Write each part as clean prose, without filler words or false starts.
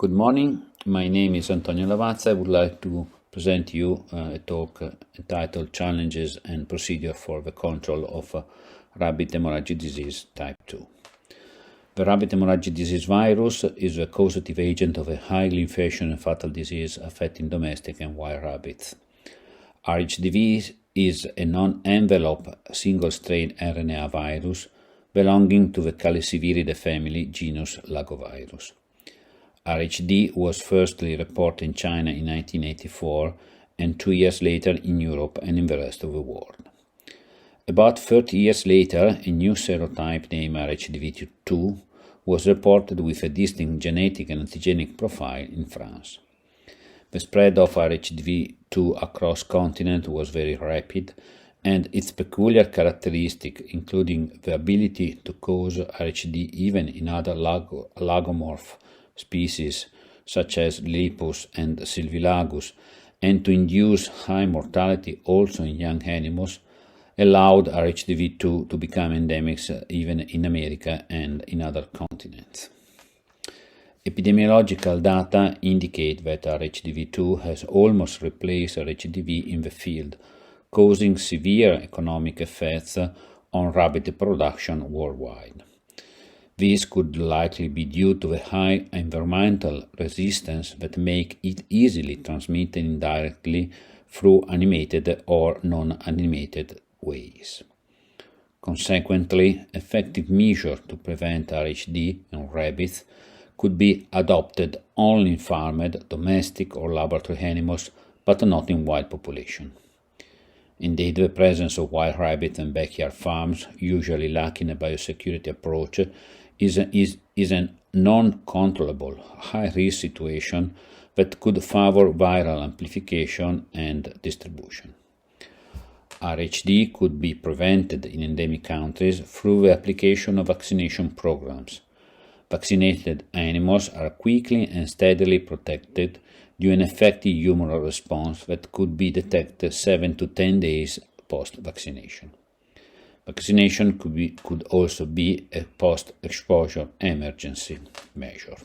Good morning, my name is Antonio Lavazza. I would like to present you a talk entitled Challenges and Procedure for the Control of Rabbit Hemorrhagic Disease Type 2. The rabbit hemorrhagic disease virus is the causative agent of a highly infectious and fatal disease affecting domestic and wild rabbits. RHDV is a non-envelope single-strain RNA virus belonging to the Calliciviridae family genus Lagovirus. RHD was firstly reported in China in 1984 and 2 years later in Europe and in the rest of the world. About 30 years later, a new serotype named RHDV2 was reported with a distinct genetic and antigenic profile in France. The spread of RHDV2 across continents was very rapid, and its peculiar characteristic, including the ability to cause RHD even in other lagomorph species such as Lepus and Sylvilagus, and to induce high mortality also in young animals, allowed RHDV2 to become endemics even in America and in other continents. Epidemiological data indicate that RHDV2 has almost replaced RHDV in the field, causing severe economic effects on rabbit production worldwide. This could likely be due to the high environmental resistance that make it easily transmitted indirectly through animated or non-animated ways. Consequently, effective measures to prevent RHD in rabbits could be adopted only in farmed, domestic or laboratory animals, but not in wild population. Indeed, the presence of wild rabbits and backyard farms, usually lacking a biosecurity approach, is a non-controllable, high-risk situation that could favor viral amplification and distribution. RHD could be prevented in endemic countries through the application of vaccination programs. Vaccinated animals are quickly and steadily protected due to an effective humoral response that could be detected 7 to 10 days post-vaccination. Vaccination could also be a post-exposure emergency measure.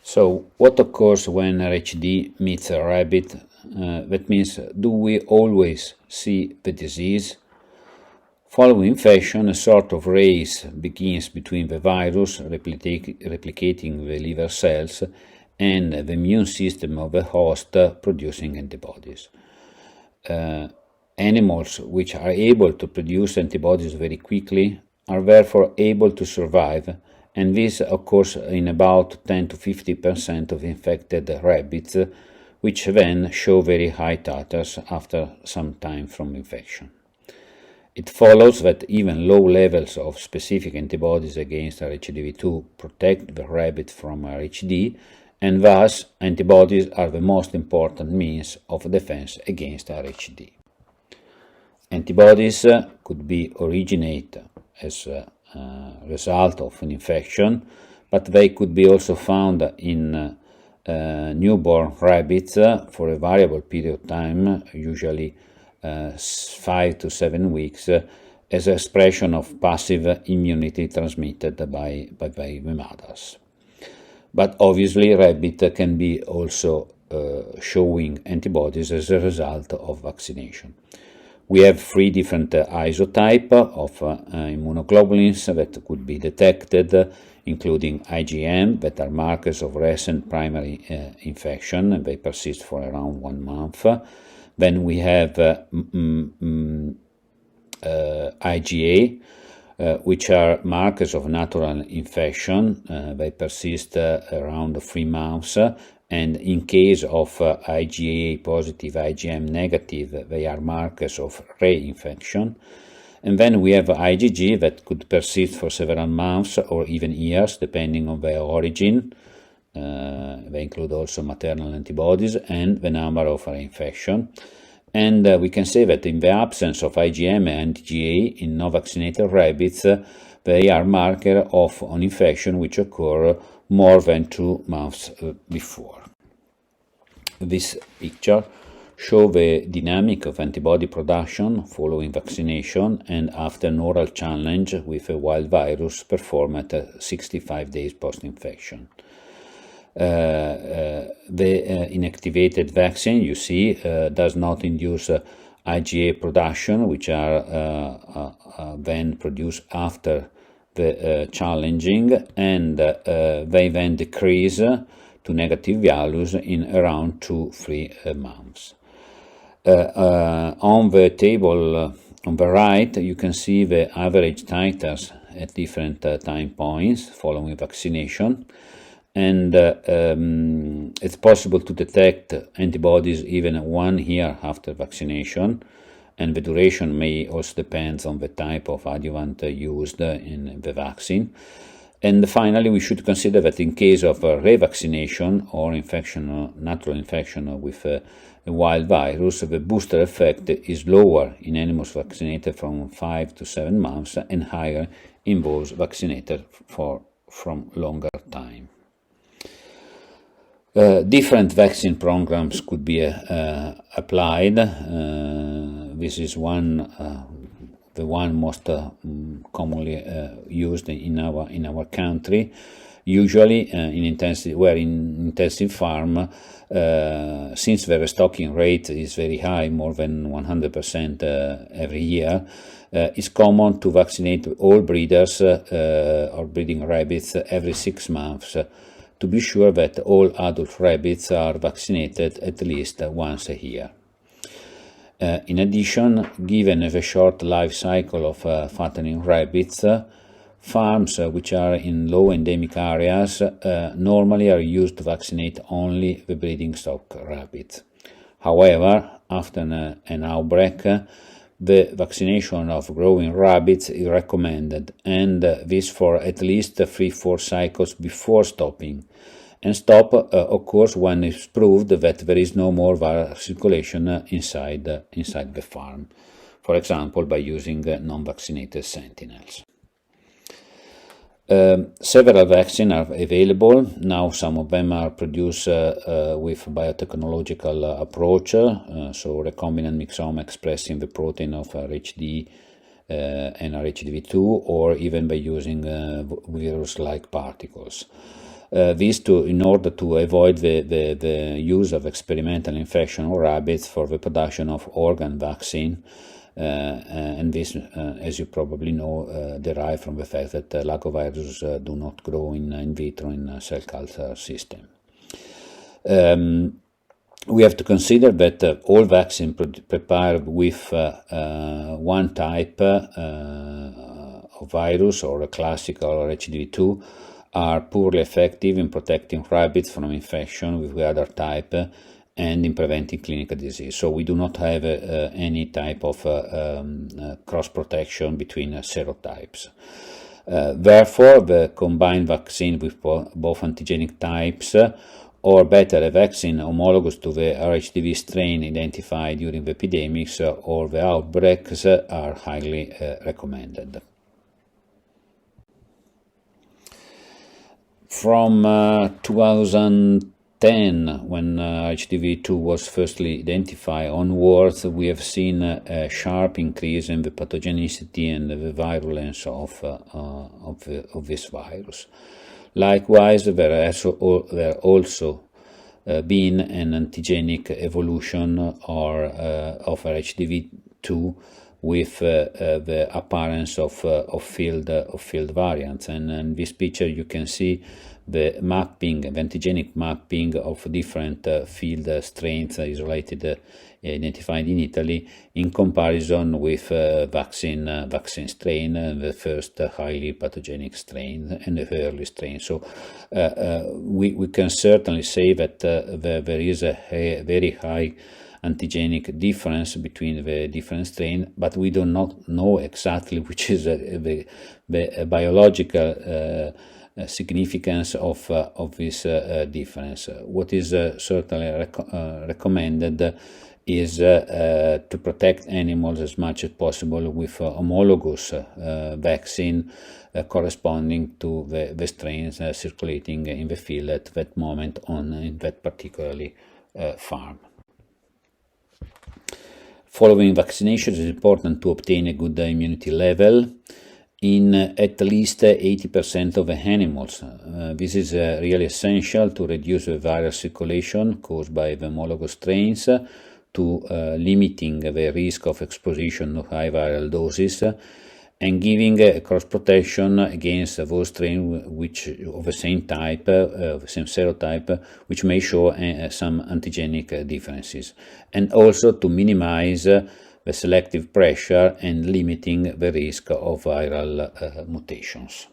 So, what occurs when RHD meets a rabbit? That means, do we always see the disease? Following infection, a sort of race begins between the virus replicating the liver cells and the immune system of the host producing antibodies. Animals which are able to produce antibodies very quickly are therefore able to survive, and this occurs in about 10 to 50% of infected rabbits, which then show very high titers after some time from infection. It follows that even low levels of specific antibodies against RHDV2 protect the rabbit from RHD, and thus antibodies are the most important means of defense against RHD. Antibodies could originate as a result of an infection, but they could be also found in newborn rabbits for a variable period of time, usually 5 to 7 weeks, as an expression of passive immunity transmitted by the mothers. But obviously, rabbit can be also showing antibodies as a result of vaccination. We have 3 different isotypes of immunoglobulins that could be detected, including IgM, that are markers of recent primary infection, and they persist for around 1 month. Then we have IgA, which are markers of natural infection. They persist around 3 months, and in case of IgA positive, IgM negative, they are markers of reinfection. And then we have IgG that could persist for several months or even years, depending on their origin. They include also maternal antibodies and the number of reinfection. And we can say that in the absence of IgM and IgA in non-vaccinated rabbits, they are markers of an infection which occur more than 2 months before. This picture shows the dynamic of antibody production following vaccination and after an oral challenge with a wild virus performed at 65 days post-infection. The inactivated vaccine, you see, does not induce IgA production, which are then produced after the challenging, and they then decrease to negative values in around 2-3 months. On the table on the right, you can see the average titers at different time points following vaccination, and it's possible to detect antibodies even 1 year after vaccination, and the duration may also depend on the type of adjuvant used in the vaccine. And finally, we should consider that in case of revaccination or infection, natural infection with a wild virus, the booster effect is lower in animals vaccinated from 5 to 7 months and higher in those vaccinated from longer time. Different vaccine programs could be applied. This is the one most commonly used in our country. Usually in intensive farm, since the restocking rate is very high, more than 100% every year, it's common to vaccinate all breeders or breeding rabbits every 6 months to be sure that all adult rabbits are vaccinated at least once a year. In addition, given the short life cycle of fattening rabbits, farms which are in low endemic areas normally are used to vaccinate only the breeding stock rabbits. However, after an outbreak, the vaccination of growing rabbits is recommended, and this for at least 3-4 cycles before stopping. And stop occurs when it's proved that there is no more virus circulation inside the farm, for example by using non-vaccinated sentinels. Several vaccines are available now. Some of them are produced with biotechnological approach, so recombinant mixome expressing the protein of RHD and RHDV2, or even by using virus-like particles. This in order to avoid the use of experimental infection of rabbits for the production of organ vaccine, and this, as you probably know, derives from the fact that lactoviruses do not grow in vitro in cell culture system. We have to consider that all vaccines prepared with one type of virus or a classical RHDV2 are poorly effective in protecting rabbits from infection with the other type and in preventing clinical disease. So we do not have any type of cross protection between serotypes. Therefore, the combined vaccine with both antigenic types, or better, a vaccine homologous to the RHDV strain identified during the epidemics or the outbreaks, are highly recommended. From 2010, when RHDV2 was firstly identified onwards, we have seen a sharp increase in the pathogenicity and the virulence of this virus. Likewise, there also been an antigenic evolution of RHDV2 with the appearance of field variants, and in this picture you can see the antigenic mapping of different field strains isolated, identified in Italy, in comparison with vaccine strain, the first highly pathogenic strain and the early strain. So we can certainly say that there is a very high antigenic difference between the different strains, but we do not know exactly which is the biological significance of this difference. What is certainly recommended is to protect animals as much as possible with homologous vaccine corresponding to the strains circulating in the field at that moment in that particularly farm. Following vaccination, it is important to obtain a good immunity level in at least 80% of the animals. This is really essential to reduce the viral circulation caused by the homologous strains, to limiting the risk of exposition to high viral doses, and giving cross protection against those strains which of the same type, the same serotype, which may show some antigenic differences, and also to minimize the selective pressure and limiting the risk of viral mutations.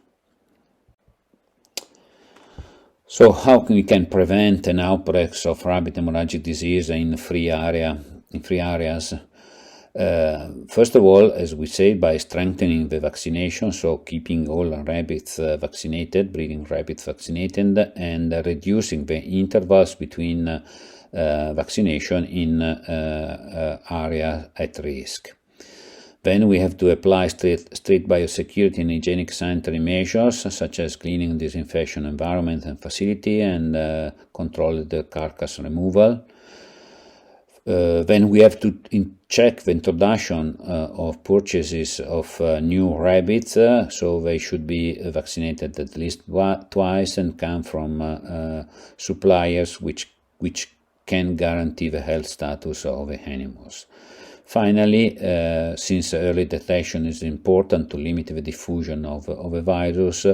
So how we can prevent an outbreak of rabbit hemorrhagic disease in free areas? First of all, as we said, by strengthening the vaccination, so keeping all rabbits vaccinated, breeding rabbits vaccinated, and reducing the intervals between vaccination in area at risk. Then we have to apply strict biosecurity and hygienic sanitary measures, such as cleaning and disinfection environment and facility, and controlled carcass removal. Then we have to check the introduction of purchases of new rabbits, so they should be vaccinated at least twice and come from suppliers which can guarantee the health status of the animals. Finally, since early detection is important to limit the diffusion of a virus,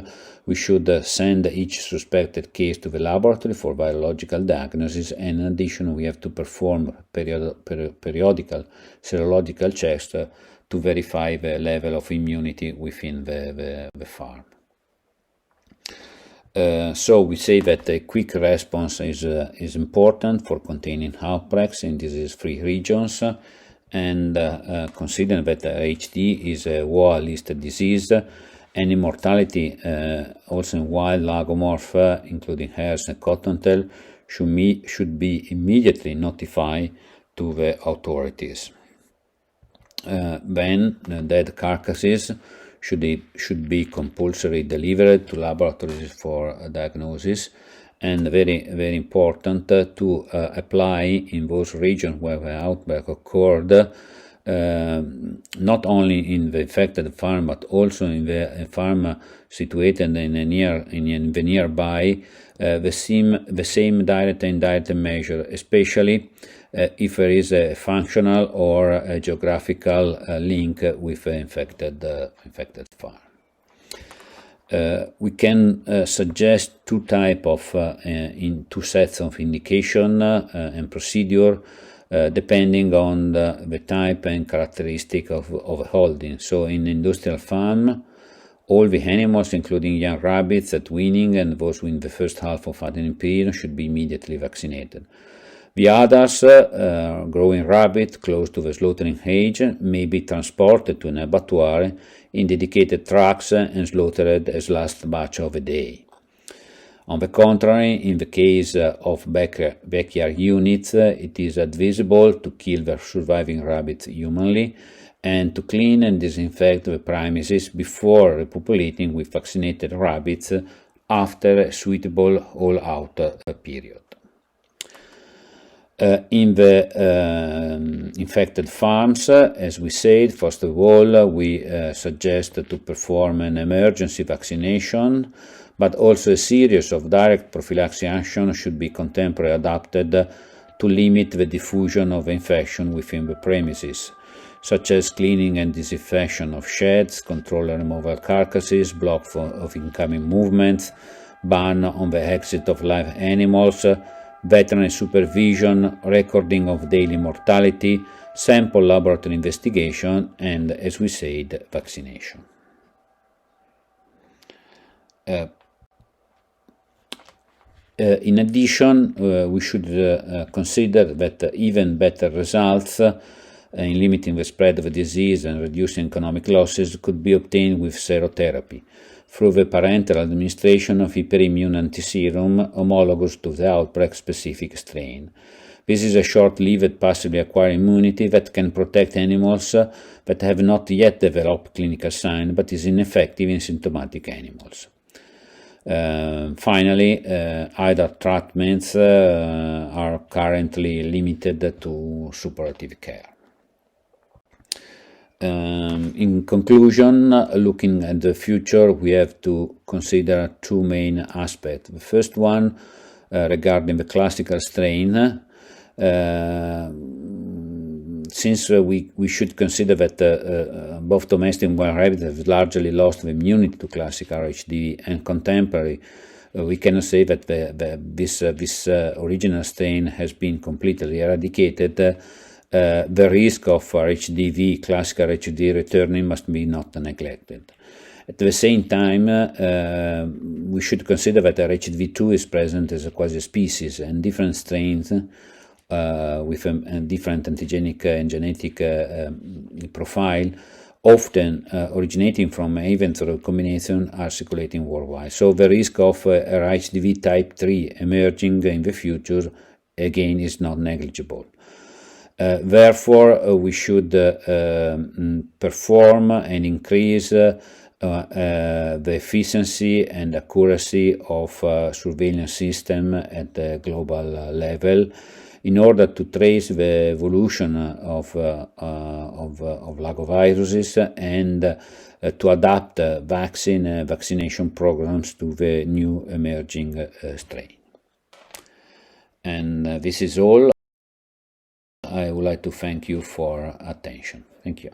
we should send each suspected case to the laboratory for virological diagnosis, and in addition we have to perform periodical serological checks to verify the level of immunity within the farm. So we say that a quick response is important for containing outbreaks in disease-free regions, and considering that HD is a WOA-listed disease, any mortality also in wild lagomorph, including hares and cottontail, should be immediately notified to the authorities. Then dead carcasses should be compulsory delivered to laboratories for diagnosis, and very important to apply in those regions where the outbreak occurred, not only in the infected farm but also in the farm situated in the nearby, the same direct and indirect measure, especially if there is a functional or a geographical link with the infected farm. We can suggest two sets of indication and procedure depending on the type and characteristic of holding. So in industrial farm, all the animals, including young rabbits at weaning and those in the first half of fattening period, should be immediately vaccinated. The others, growing rabbit close to the slaughtering age, may be transported to an abattoir in dedicated trucks and slaughtered as last batch of the day. On the contrary, in the case of backyard units, it is advisable to kill the surviving rabbits humanly and to clean and disinfect the premises before repopulating with vaccinated rabbits after a suitable all-out period. In the infected farms, as we said, first of all, we suggest to perform an emergency vaccination, but also a series of direct prophylaxis actions should be contemporarily adapted to limit the diffusion of infection within the premises, such as cleaning and disinfection of sheds, control and removal carcasses, block of incoming movements, ban on the exit of live animals, veterinary supervision, recording of daily mortality, sample laboratory investigation, and, as we said, vaccination. In addition, we should consider that even better results in limiting the spread of the disease and reducing economic losses could be obtained with serotherapy through the parenteral administration of hyperimmune antiserum homologous to the outbreak-specific strain. This is a short-lived, passively acquired immunity that can protect animals that have not yet developed clinical signs, but is ineffective in symptomatic animals. Finally, other treatments are currently limited to suppurative care. In conclusion, looking at the future, we have to consider two main aspects. The first one, regarding the classical strain, since we should consider that both domestic and wild rabbits have largely lost the immunity to classic RHDV, and contemporary, we cannot say that this original strain has been completely eradicated. The risk of RHDV, classic RHDV returning, must be not neglected. At the same time, we should consider that RHDV2 is present as a quasi-species, and different strains with a different antigenic and genetic profile, often originating from eventual combination, are circulating worldwide. So the risk of RHDV type 3 emerging in the future, again, is not negligible. Therefore, we should perform and increase the efficiency and accuracy of surveillance system at the global level in order to trace the evolution of Lagoviruses and to adapt vaccination programs to the new emerging strain. And this is all. I would like to thank you for attention. Thank you.